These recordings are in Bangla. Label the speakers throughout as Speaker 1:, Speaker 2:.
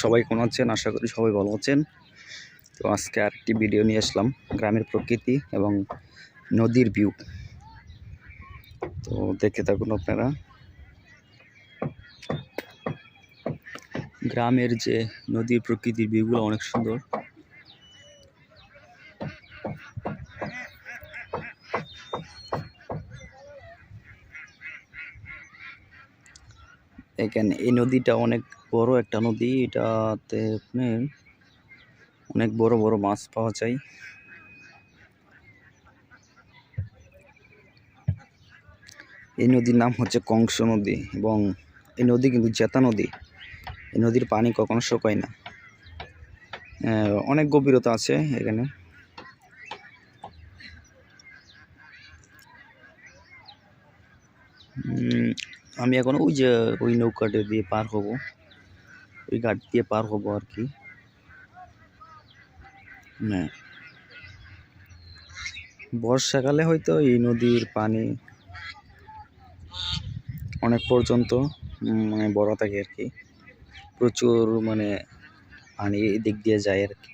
Speaker 1: সবাই কেমন আছেন? আশা করি সবাই ভালো আছেন। তো আজকে আরেকটি ভিডিও নিয়ে আসলাম গ্রামের প্রকৃতি এবং নদীর ভিউ। তো দেখতে থাকুন আপনারা। গ্রামের যে নদীর প্রকৃতির ভিউগুলো অনেক সুন্দর। এখানে এই নদীটা অনেক বড় একটা নদী। এটাতে আপনার অনেক বড় বড় মাছ পাওয়া যায়। এই নদীর নাম হচ্ছে কংস নদী এবং এই নদী কিন্তু জেতা নদী। এই নদীর পানি কখনো শুকায় না। অনেক গভীরতা আছে এখানে। আমি এখন ওই নৌকাটা দিয়ে পার হব, ওই ঘাট দিয়ে পার হব আর কি। হ্যাঁ, বর্ষাকালে হয়তো এই নদীর পানি অনেক পর্যন্ত মানে বড় থাকে আর কি। প্রচুর মানে পানি এদিক দিয়ে যায় আর কি।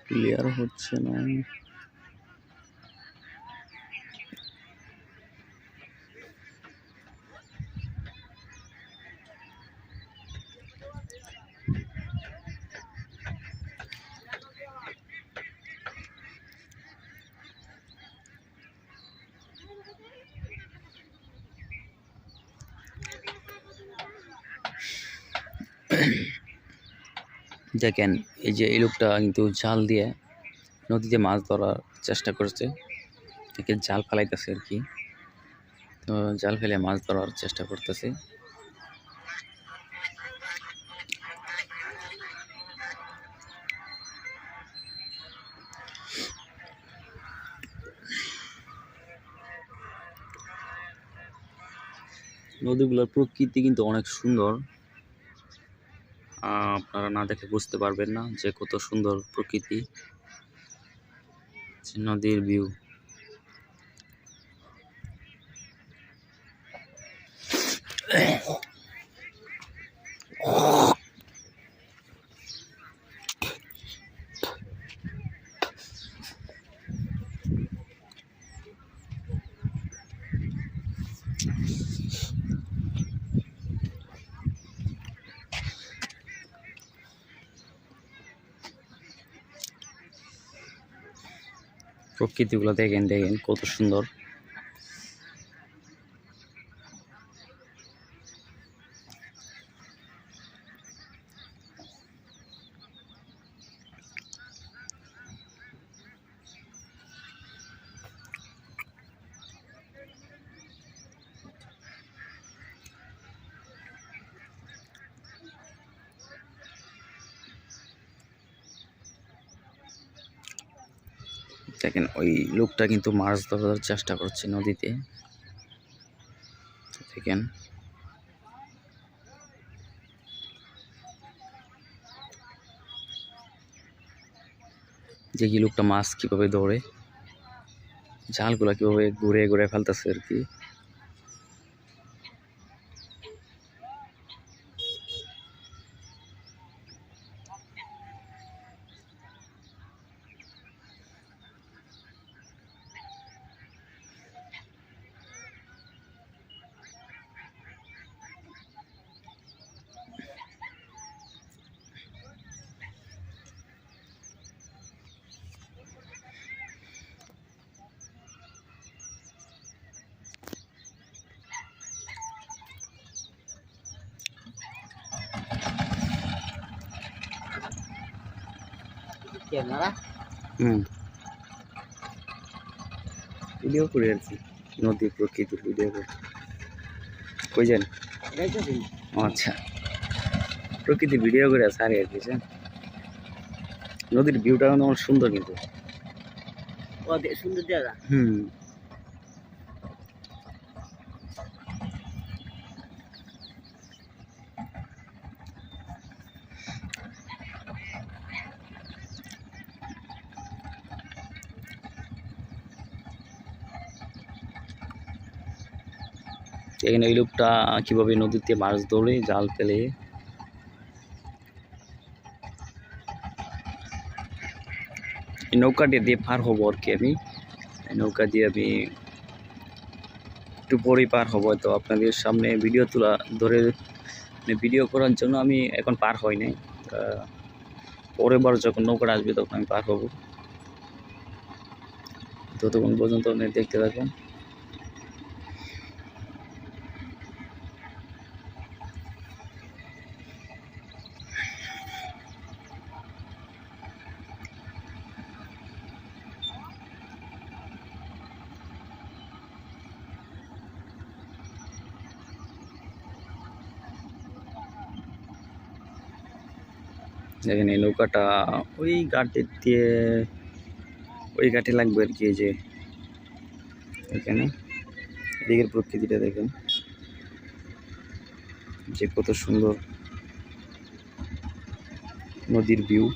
Speaker 1: ক্লিয়ার হচ্ছে না। দেখেন এই যে এই লোকটা কিন্তু জাল দিয়ে নদীতে মাছ ধরার চেষ্টা করছে। একে জাল ফেলাইতেছে আর কি। তো জাল ফেলে মাছ ধরার চেষ্টা করতেছে। নদীগুলোর প্রকৃতি কিন্তু অনেক সুন্দর। আপনারা না দেখে বুঝতে পারবেন না যে কত সুন্দর প্রকৃতি, নদীর ভিউ। প্রকৃতিগুলো দেখেন দেখেন কত সুন্দর। দেখেন ওই লোকটা কিন্তু মাছ ধরার চেষ্টা করছে নদীতে। দেখেন যে কি লোকটা মাছ কিভাবে ধরে, জালগুলা কিভাবে ঘুরে ঘুরে ফেলতেছে আর কি। ভিডিও করে আর কি, নদীর প্রকৃতির ভিডিও করে। কই যান? আচ্ছা, প্রকৃতির ভিডিও করে সারি আর কি। নদীর ভিউটা আমার সুন্দর কিন্তু সুন্দর জায়গা। এখানে ওই লোকটা কীভাবে নদীতে মাছ ধরে জাল ফেলে। এই নৌকাটি দিয়ে পার হবো আর কি। আমি নৌকা দিয়ে আমি একটু পরেই পার হবো, তো আপনাদের সামনে ভিডিও তোলা ধরে ভিডিও করার জন্য আমি এখন পার হই নাই। পরের বার যখন নৌকাটা আসবে তখন আমি পার হব। ততক্ষণ পর্যন্ত আপনি দেখতে থাকুন। দেখেন এই নৌকাটা ওই ঘাটে দিয়ে ওই ঘাটে লাগবে আর কি। এই যে এখানে এদিকের প্রকৃতিটা দেখেন যে কত সুন্দর নদীর ভিউ।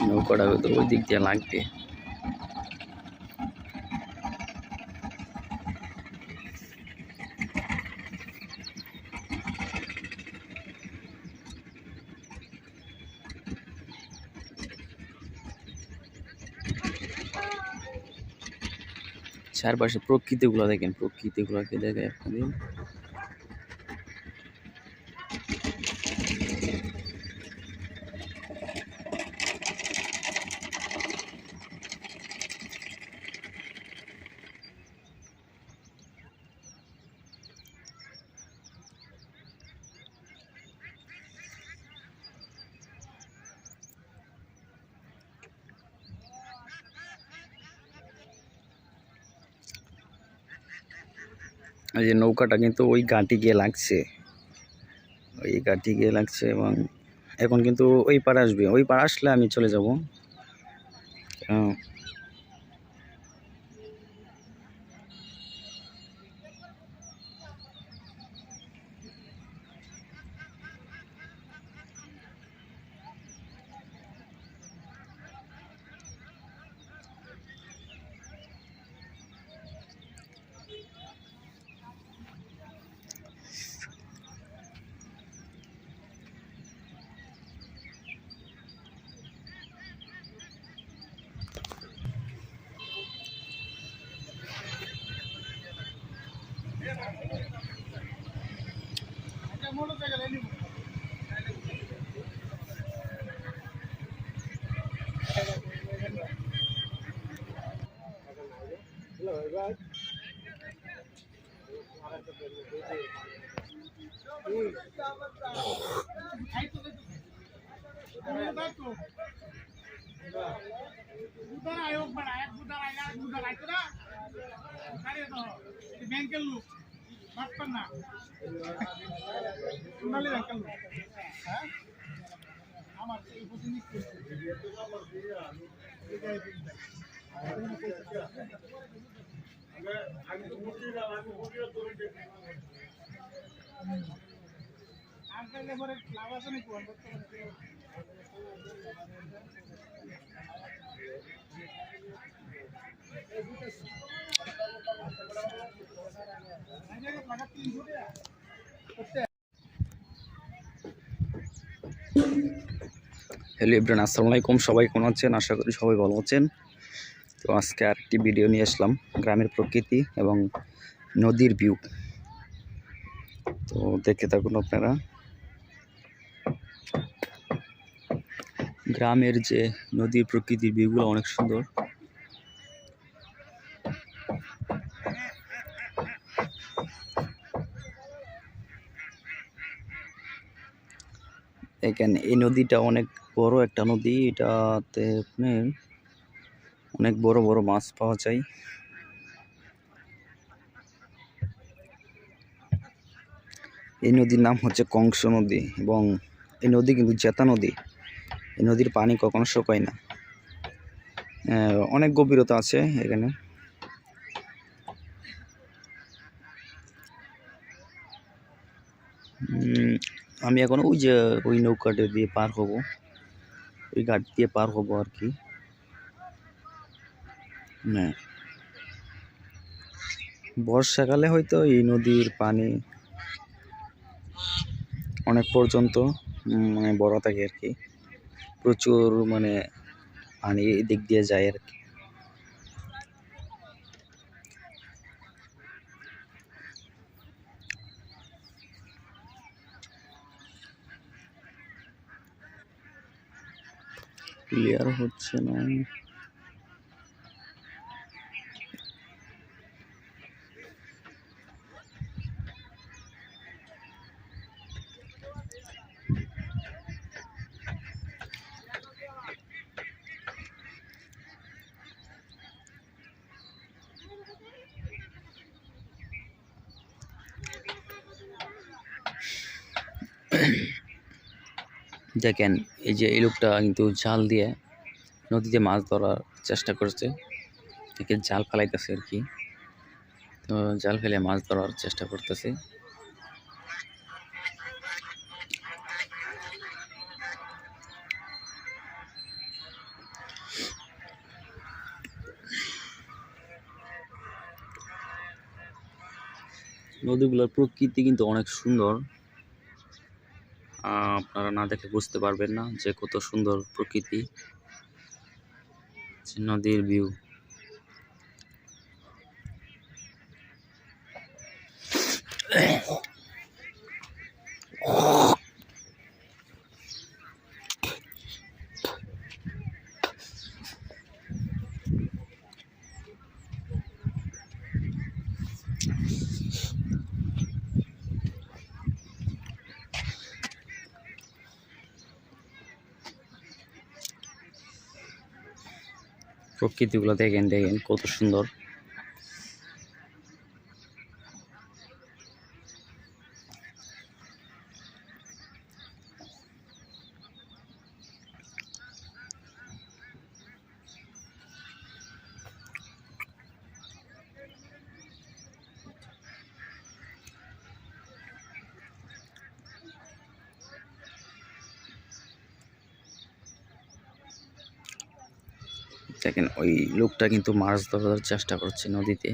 Speaker 1: নৌকাটা তো ওই দিক দিয়ে লাগবে। চারপাশে প্রকৃতিগুলো দেখেন, প্রকৃতিগুলোকে দেখে আপনাদের। এই যে নৌকাটা কিন্তু ওই ঘাটে গিয়ে লাগছে, ওই ঘাটে গিয়ে লাগছে এবং এখন কিন্তু ওই পার আসবে। ওই পার আসলে আমি চলে যাব। হ্যালো এভরিওয়ান, আসসালামু আলাইকুম। সবাই কেমন আছেন? আশা করি সবাই ভালো আছেন। তো আজকে আরেকটি ভিডিও নিয়ে আসলাম, গ্রামের প্রকৃতি এবং নদীর ভিউ। তো দেখতে থাকুন আপনারা। গ্রামের যে নদীর প্রকৃতির ভিউগুলো অনেক সুন্দর। এখানে এই নদীটা অনেক বড় একটা নদী। এটাতে আপনার অনেক বড় বড় মাছ পাওয়া যায়। এই নদীর নাম হচ্ছে কংস নদী এবং এই নদী কিন্তু জেতা নদী। এই নদীর পানি কখনো শুকায় না, অনেক গভীরতা আছে এখানে। আমি এখন ওই যে ওই নৌকাটা দিয়ে পার হব, ওই ঘাট দিয়ে পার হব আর কি। না, বর্ষাকালে হয়তো এই নদীর পানি অনেক পর্যন্ত মানে বড় থাকে আর কি, প্রচুর মানে পানি এদিক দিয়ে যায় আর কি। ক্লিয়ার হচ্ছে না। দেখেন এই যে এই লোকটা কিন্তু জাল দিয়ে নদীতে মাছ ধরার চেষ্টা করছে, দেখে জাল ফেলাইতেছে আর কি। তো জাল ফেলে মাছ ধরার চেষ্টা করতেছে। নদীগুলোর প্রকৃতি কিন্তু অনেক সুন্দর, আপনারা না দেখে বুঝতে পারবেন না যে কত সুন্দর প্রকৃতি, নদীর ভিউ। প্রকৃতিগুলো দেখেন দেখেন কত সুন্দর। দেখেন ওই লোকটা কিন্তু মাছ ধরার চেষ্টা করছে নদীতে,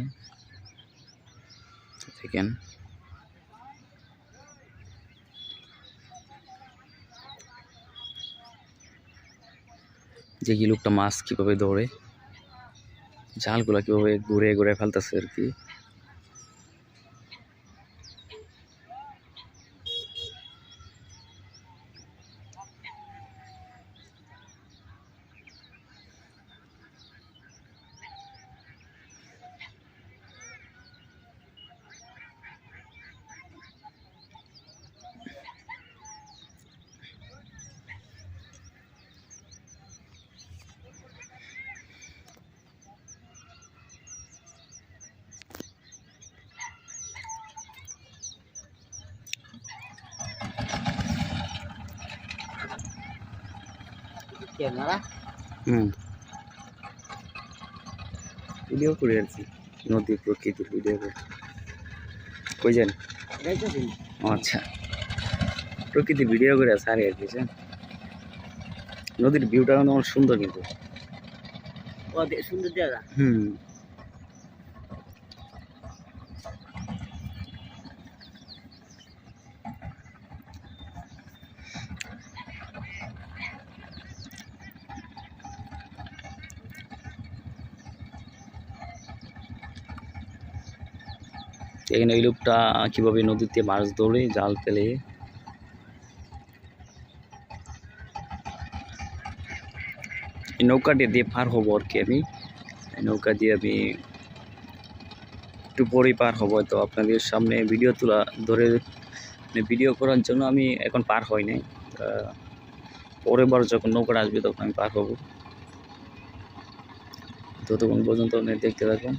Speaker 1: দেখেন। যে কি লোকটা মাছ কিভাবে ধরে, জালগুলা কিভাবে ঘুরে ঘুরে ফেলতেছে আর কি। ভিডিও করে আছি, নদীর প্রকৃতির ভিডিও করে। কই যান? আচ্ছা, প্রকৃতির ভিডিও করে সারি আর কি। নদীর ভিউটা অনেক সুন্দর কিন্তু। সুন্দর জায়গা। এখানে ওই লোকটা কিভাবে নদীতে মাছ ধরে জাল ফেলে। এই নৌকাটি দিয়ে পার হবো আর কি। আমি নৌকা দিয়ে আমি একটু পরেই পার হবো, তো আপনাদের সামনে ভিডিও তোলা ধরে ভিডিও করার জন্য আমি এখন পার হই নাই। পরের বার যখন নৌকাটা আসবে তখন আমি পার হবো। ততক্ষণ পর্যন্ত আপনি দেখতে থাকুন।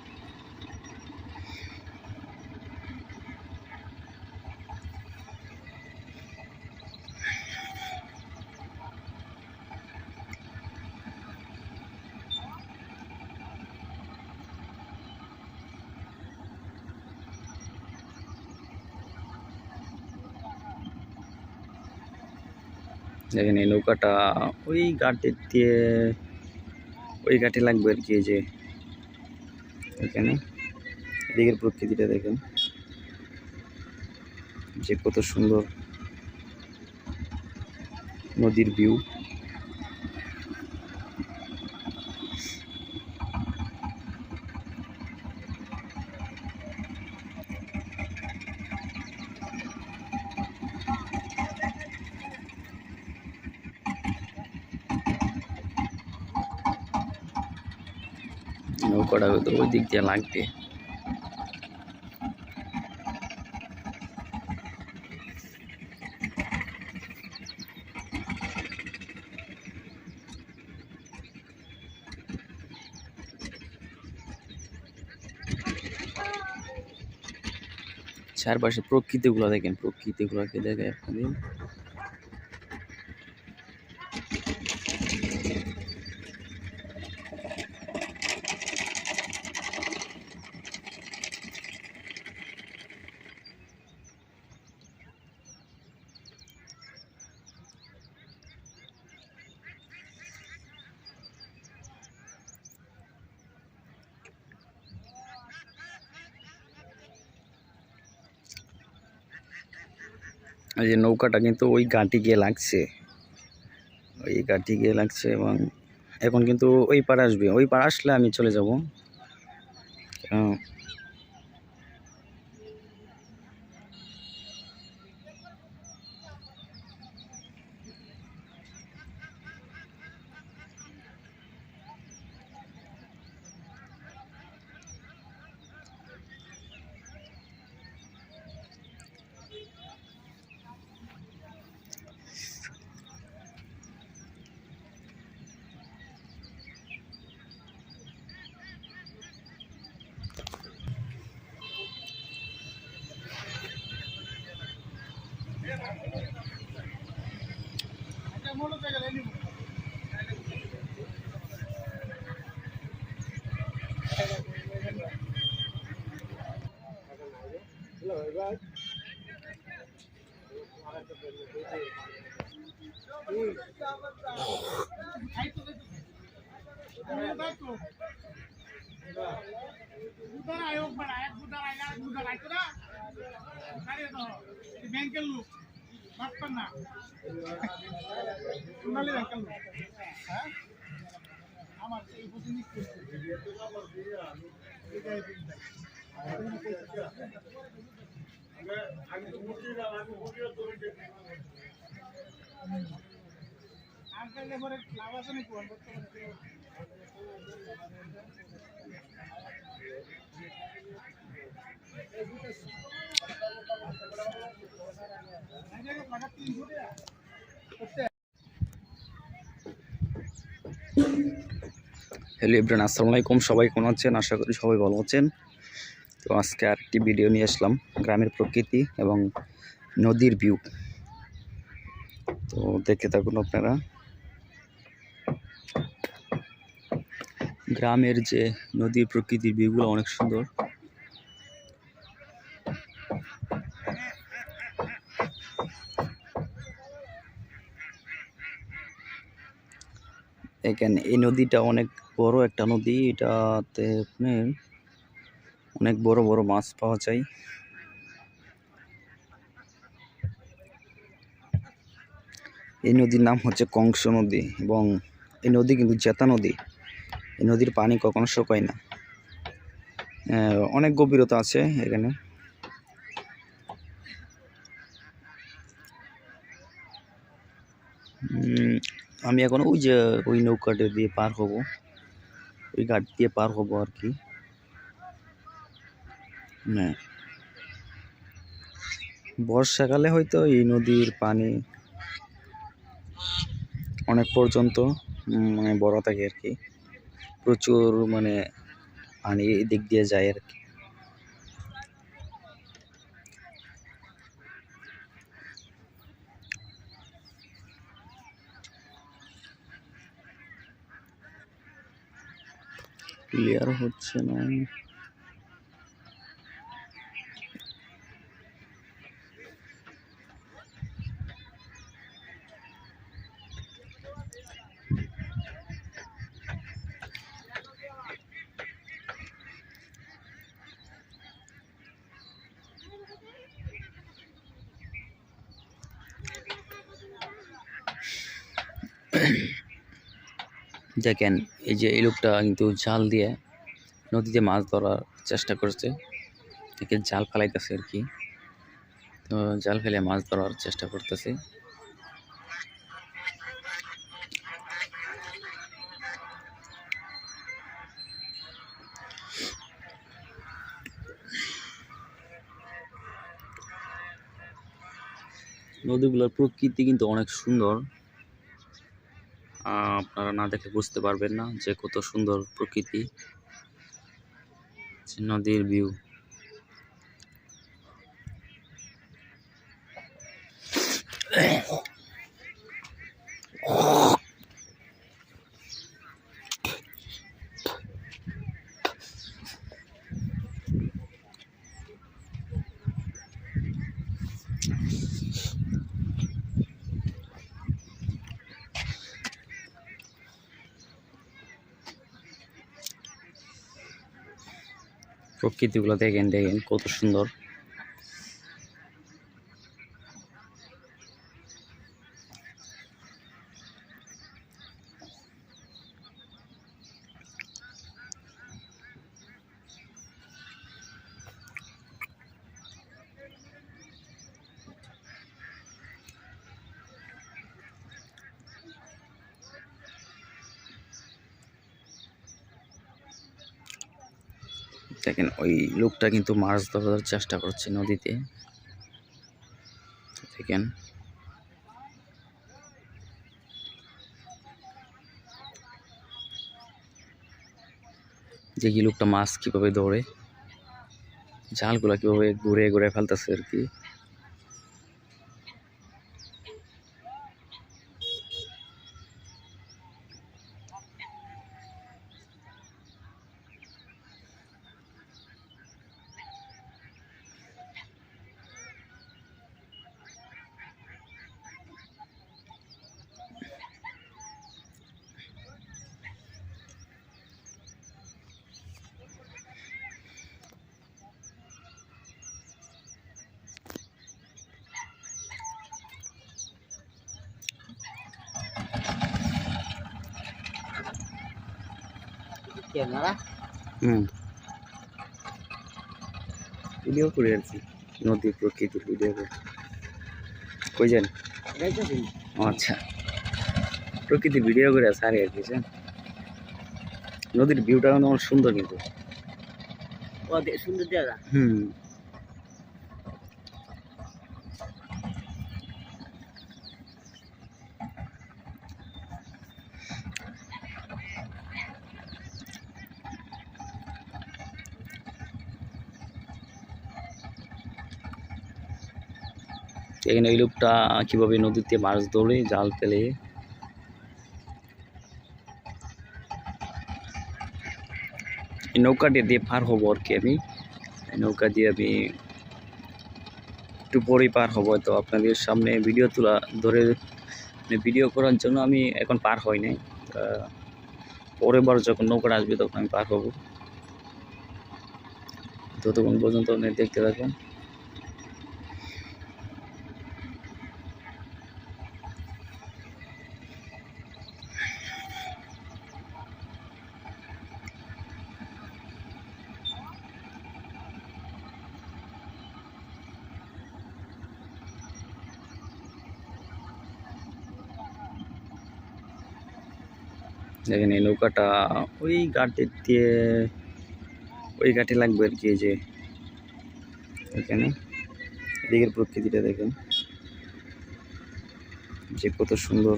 Speaker 1: দেখেন এই নৌকাটা ওই ঘাটের দিয়ে ওই ঘাটে লাগবে আর কি। এই যে এখানে এদিকের প্রকৃতিটা দেখেন যে কত সুন্দর নদীর ভিউ। নৌকাটা তো ওই দিক দিয়ে লাগবে। চারপাশে প্রকৃতিগুলো দেখেন, প্রকৃতিগুলোকে দেখে আপনাদের এই যে নৌকাটা কিন্তু ওই ঘাটে গিয়ে লাগছে, ওই ঘাটে গিয়ে লাগছে এবং এখন কিন্তু ওই পাড়ে আসবে। ওই পাড়ে আসলে আমি চলে যাব। হ্যালো এভরিওয়ান, আসসালামু আলাইকুম। সবাই কেমন আছেন? আশা করি সবাই ভালো আছেন। তো আজকে আরেকটি ভিডিও নিয়ে আসলাম, গ্রামের প্রকৃতি এবং নদীর ভিউ। তো দেখতে থাকুন আপনারা। গ্রামের যে নদীর প্রকৃতির ভিউগুলো অনেক সুন্দর। এখানে এই নদীটা অনেক বড় একটা নদী। এটাতে আপনার অনেক বড় বড় মাছ পাওয়া যায়। এই নদীর নাম হচ্ছে কংস নদী এবং এই নদী কিন্তু জেতা নদী। এই নদীর পানি কখনো শুকায় না, অনেক গভীরতা আছে এখানে। আমি এখন ওই যে ওই নৌকাটা দিয়ে পার হব, ওই ঘাট দিয়ে পার হব আর কি। হ্যাঁ, বর্ষাকালে হয়তো এই নদীর পানি অনেক পর্যন্ত মানে বড় থাকে আর কি। প্রচুর মানে পানি এদিক দিয়ে যায় আর কি। ক্লিয়ার হচ্ছে না। দেখেন এই যে এই লোকটা কিন্তু জাল দিয়ে নদীতে মাছ ধরার চেষ্টা করছে, একে জাল ফেলাইতেছে আর কি। তো জাল ফেলে মাছ ধরার চেষ্টা করতেছে। নদীগুলোর প্রকৃতি কিন্তু অনেক সুন্দর, আপনারা না দেখে বুঝতে পারবেন না যে কত সুন্দর প্রকৃতি, নদীর ভিউ। প্রকৃতিগুলো দেখেন দেখেন কত সুন্দর। দেখেন ওই লোকটা কিন্তু মাছ ধরার চেষ্টা করছে নদীতে, দেখেন। দেখি লোকটা মাছ কিভাবে ধরে, জালগুলা কিভাবে ঘুরে ঘুরে ফেলতেছে আর কি। ভিডিও করে আছি, নদীর প্রকৃতির ভিডিও করে। কই যান? আচ্ছা, প্রকৃতির ভিডিও করে সারি আর কি। নদীর ভিউটা অনেক সুন্দর কিন্তু।
Speaker 2: সুন্দর জায়গা।
Speaker 1: এখানে এই লোকটা কিভাবে নদীতে মাছ ধরে জাল ফেলে, এই নৌকাটি দিয়ে পার হবো আর কি। আমি নৌকা দিয়ে আমি একটু পরেই পার হবো, তো আপনাদের সামনে ভিডিও তোলা ধরে ভিডিও করার জন্য আমি এখন পার হই নাই। পরের বার যখন নৌকাটা আসবে তখন আমি পার হবো। ততক্ষণ পর্যন্ত আপনি দেখতে থাকুন। দেখেন এই নৌকাটা ওই ঘাটে দিয়ে ওই ঘাটে লাগবে আর কি। যে এখানে এদিকের প্রকৃতিটা দেখেন যে কত সুন্দর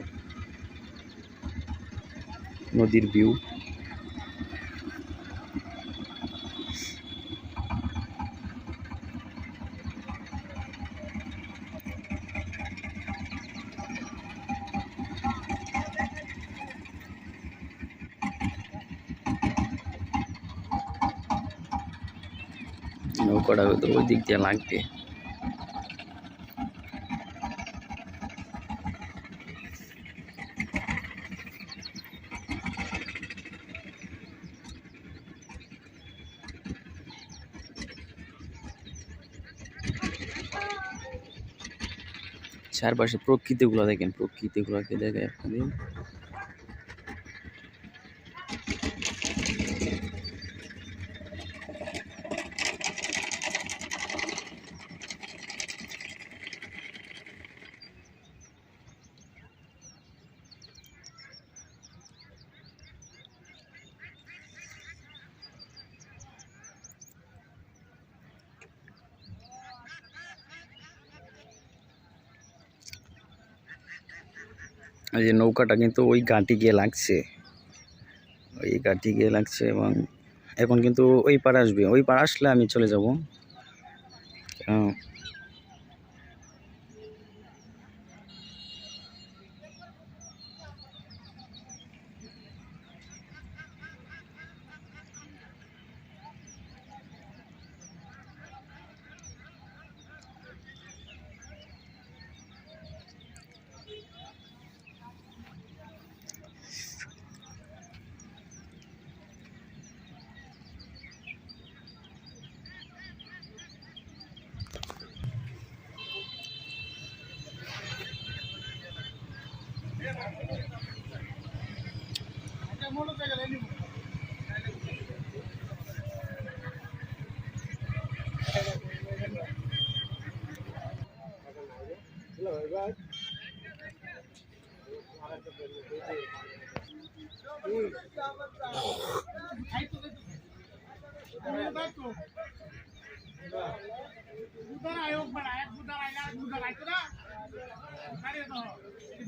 Speaker 1: নদীর ভিউ। নৌকাটা তো ওই দিক দিয়ে লাগবে। চারপাশে প্রকৃতিগুলো দেখেন, প্রকৃতিগুলোকে দেখে আপনাদের। এই যে নৌকাটা কিন্তু ওই ঘাটে গিয়ে লাগছে, ওই ঘাটে গিয়ে লাগছে, এবং এখন কিন্তু ওই পার আসবে। ওই পার আসলে আমি চলে যাব।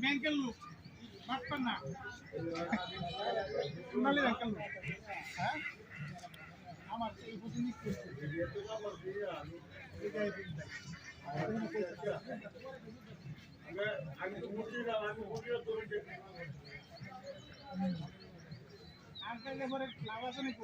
Speaker 2: ব্যাংকের লোক বাটপার না সোনালী ব্যাংকের লোক। হ্যাঁ আমার আর লাভ আছে নাকি